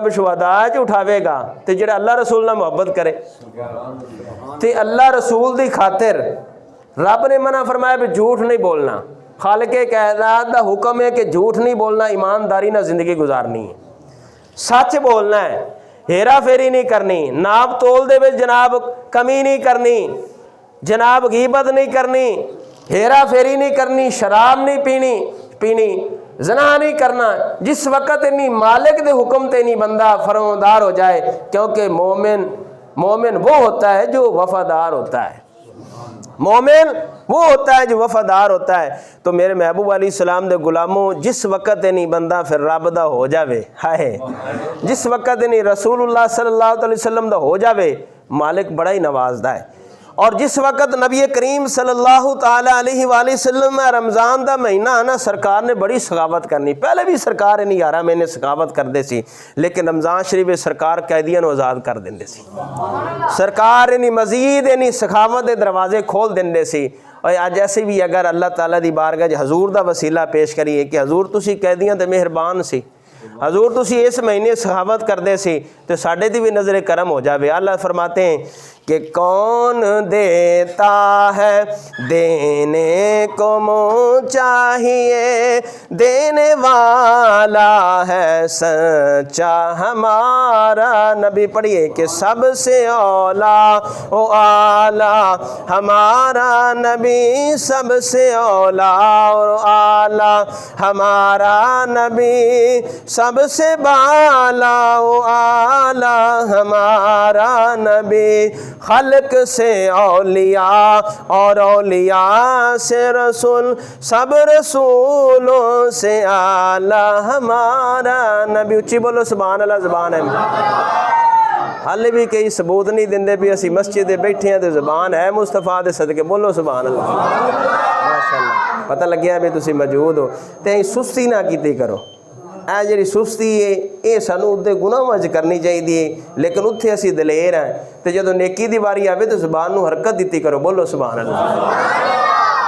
शुहदा च उठावेगा तो जिहड़ा अल्लाह रसूल नाल मुहब्बत करे तो अल्लाह रसूल की खातिर रब ने मना फरमाया भी झूठ नहीं बोलना। खालिके कायनात का हुक्म है कि झूठ नहीं बोलना, ईमानदारी ना जिंदगी गुजारनी है, सच बोलना है, हेरा फेरी नहीं करनी, नाप तोल दे विच जनाब कमी नहीं करनी, जनाब गीबत नहीं करनी, हेरा फेरी नहीं करनी, शराब नहीं पीनी, जना नहीं करना। जिस वक़्त इन्नी मालिक दे हुक्म ते नहीं बंदा फरमादार हो जाए, क्योंकि मोमिन वो होता है जो वफादार होता है, मोमिन वो होता है जो वफादार होता है। तो मेरे महबूब अलैहि सलाम दे गुलामों, जिस वक़्त नहीं बंदा फिर रब दा हो जावे, हाय जिस वक़्त नहीं रसूलुल्लाह सल्लल्लाहु अलैहि वसल्लम दा हो जावे, मालिक बड़ा ही नवाजदा है। और जिस वक़्त नबी करीम सल्लल्लाहु ताला अलैहि वसल्लम रमज़ान का महीना आना, सरकार ने बड़ी सखावत करनी। पहले भी सरकार इन्हीं 11 महीने सखावत करते सी, लेकिन रमज़ान शरीफ सरकार कैदियों को आज़ाद कर देंदे सी। सरकार इन्हीं मजीद इन्हीं सखावत के दरवाजे खोल देंदे सी। और अज ऐसे भी अगर अल्लाह ताला दी बारगाह हजूर का वसीला पेश करिए कि हजूर तुसी कैदियों ते मेहरबान सी, हजूर तुसी इस महीने सखावत करते सी, तो साढ़े दी भी नज़र करम हो जाए। अल्लाह फरमाते हैं कि कौन देता है देने को मुँह चाहिए, देने वाला है सच्चा हमारा नबी। पढ़िए कि सबसे औला ओ आला हमारा नबी, सबसे औला और आला हमारा नबी, सबसे बाला ओ आला हमारा नबी। खल्क से औलिया और औलिया से रसूल, सब रसूलों से आला हमारा नबी। उच्ची बोलो सुभान अल्लाह। ज़बान है हाले भी कई सबूत नहीं देंगे भी असी मस्जिद बैठे हैं तो ज़बान है मुस्तफा दे सदके। बोलो सुभान अल्लाह माशाअल्लाह। पता लग्या भी तुसी मौजूद हो तो सुस्ती ना की करो। ए जी सुस्ती है ये सानू उत्ते गुनाहां च करनी चाहिए, लेकिन उत्थे असी दलेर हैं। तो जो नेकी दी बारी आवे तो ज़बान नू हरकत दिती करो। बोलो सुभान अल्लाह।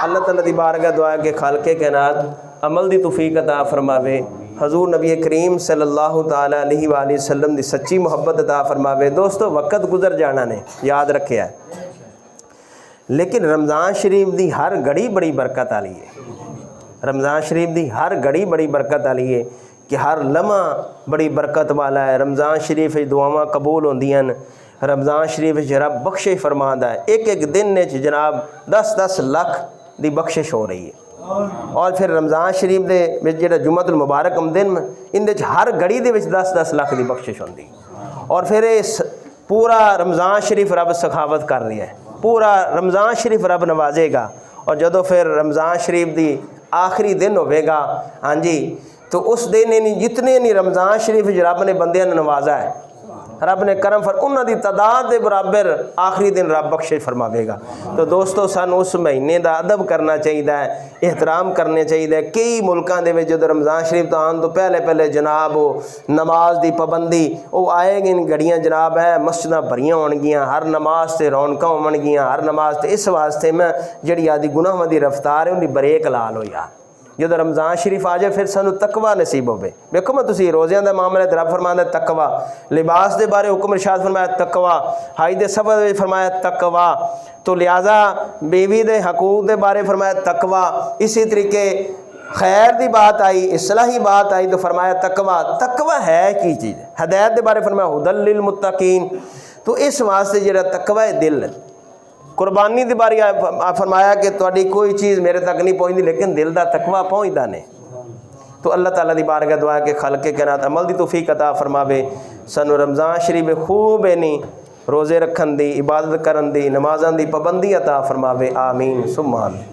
अल्लाह ताला दी बारगाह दुआ के खालके कायनात अमल दी तौफीक अता फरमावे, हजूर नबी करीम सल्लल्लाहु ताला अलैहि वसल्लम दी सच्ची मोहब्बत अता फरमावे। दोस्तों वक़्त गुजर जाना ने याद रखिया, लेकिन रमज़ान शरीफ दी हर घड़ी बड़ी बरकत वाली है। रमज़ान शरीफ दी हर घड़ी बड़ी बरकत वाली है कि हर लम्हा बड़ी बरकत वाला है। रमज़ान शरीफ दुआवां कबूल होंदियां, रमज़ान शरीफ रब बख्शिश फरमांदा है। एक एक दिन में जनाब 10-10 लाख की बख्शिश हो रही है। और फिर रमज़ान शरीफ के जो जुम्मतुल मुबारक दिन इन हर घड़ी के 10-10 लाख की बख्शिश होंदी। और फिर इस पूरा रमज़ान शरीफ रब सखावत कर रही है, पूरा रमज़ान शरीफ रब नवाजेगा। और जदों फिर रमज़ान शरीफ की आखिरी दिन होगा, हाँ जी, तो उस दिन नहीं जितने नहीं रमज़ान शरीफ रब ने बंदियां ने नवाजा है, रब ने करम फर उन्होंने तादाद के बराबर आखिरी दिन रब बख्शिश फरमावेगा। तो दोस्तों सानू उस महीने का अदब करना चाहिए, एहतराम करने चाहिए। कई मुल्कों के जो रमज़ान शरीफ तो आने तो पहले जनाब नमाज की पाबंदी वो आएगी घड़ियाँ जनाब है, मस्जिद भरियाँ होनगियां, हर नमाज से रौनक होवनगियां, हर नमाज से। इस वास्ते मैं जी आदि गुनाहां की रफ्तार है उन्हें ब्रेक ला लो यार। जो रमज़ान शरीफ आ जाए फिर सानू तकवा नसीब होवे। देखो मैं तुसी रोज़ियां का मामला रब फरमांदा तकवा, लिबास के बारे हुक्म इरशाद फरमाया तकवा, हाई दे सफर में फरमाया तकवा, तो लिहाजा बीवी के हकूक के बारे फरमाया तकवा। इसी तरीके खैर की बात आई, इस्लाही बात आई तो फरमाया तकवा। तकवा है की चीज़? हदायत के बारे फरमाया हुदल लिल मुत्तकीन। तो इस वास्ते जो तकवा है दिल, कुर्बानी की बारी फरमाया कि तुहाडी कोई चीज़ मेरे तक नहीं पहुँचती, लेकिन दिल का तकवा पहुँचता नहीं। तो अल्लाह ताला दी बारगाह दुआ के खालके कायनात अमल दी तौफीक अता फरमावे। सानू रमज़ान शरीफ खूब इन्हीं रोज़े रखन दी, इबादत करन दी, नमाज़ां दी पाबंदी अता फरमावे। आमीन सुम्मा आमीन।